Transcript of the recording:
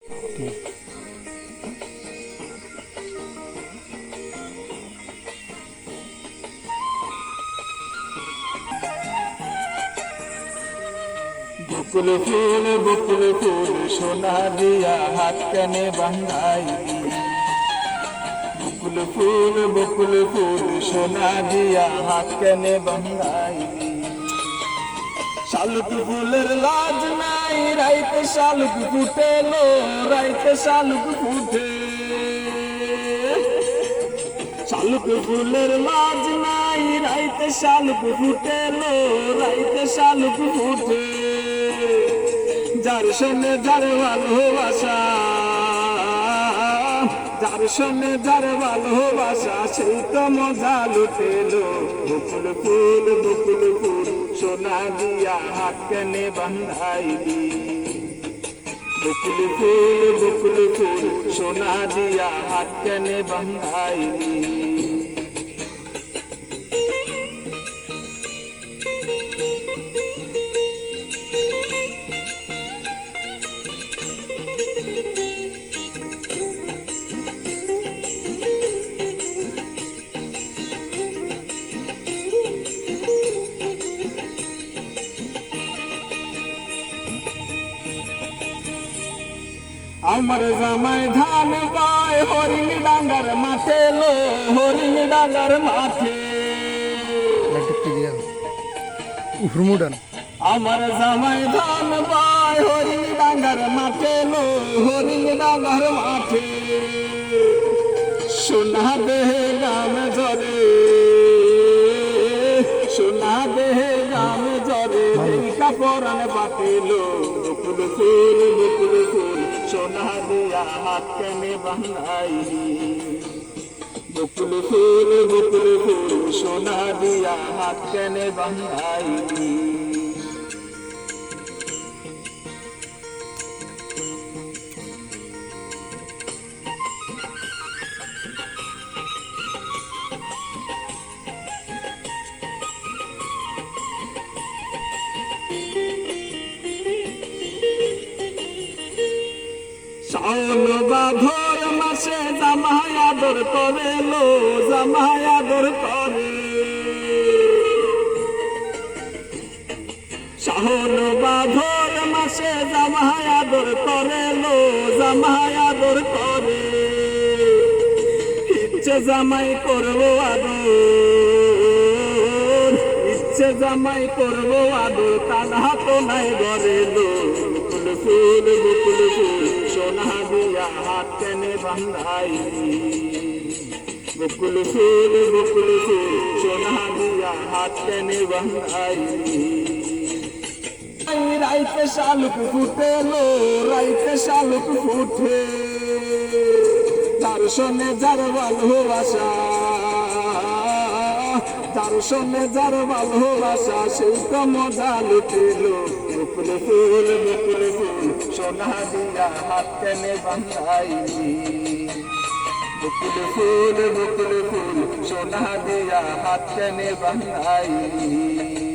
বকুল ফুল সোনা দিয়া হাত কানে বাঁধাইলি। বকুল ফুল সোনা দিয়া হাত কানে বাঁধাইলি। শালুক ফুলের লাজ নাই রাইতে শালুক ফুটেলো, রাইতে শালুক ফুটে। শালুক ফুলের লাজ নাই রাইতে শালুক ফুটেলো, রাইতে শালুক ফুটে। যার সঙ্গে যার ভালোবাসা, যার সঙ্গে যার ভালোবাসা সেই তো মজা লুটেলো। বকুল ফুল সোনা দিয়া হাত কানে বাঁধাইলি। বকুল ফুল সোনা দিয়া হাত কানে বাঁধাইলি। আমার জামাই ধান গায় হরিণ ডাঙ্গার মাঠে লো, হরিণ ডাঙ্গার মাঠে। আমার জামাই ধান গায় হরিণ ডাঙ্গার মাঠে লো, হরিণ ডাঙ্গার মাঠে। সোনা দেহে গাম জরে, সোনা দেহে গাম জরে। দেখা পরাণ পাতিলো। বকুল ফুল সোনা দিয়া হাত কানে বাঁধাইলি। বকুল ফুল সোনা দিয়া হাত কানে বাঁধাইলি। শাওন ভাদর মাসে জামাই আদর করে লো, জামাই আদর করে। শাওন ভাদর মাসে জামাই আদর করে লো, জামাই আদর করে। ইচ্ছে জামাই করবো আদর, ইচ্ছে জামাই করবো আদর। কান্না তো নাই ঘরে লো। বকুল ফুল সোনা দিয়া হাত কানে বাঁধাইলি। বকুল ফুল সোনা দিয়া হাত কানে বাঁধাইলি। রাইতে শালুক ফুটেলো, রাইতে শালুক ফুটে। যার সঙ্গে যার ভালোবাসা, যার সঙ্গে যার ভালোবাসা সেই তো মজা লুটেলো। বকুল ফুল সোনা দিয়া হাত কানে বাঁধাইলি। বকুল ফুল সোনা দিয়া হাত কানে বাঁধাইলি।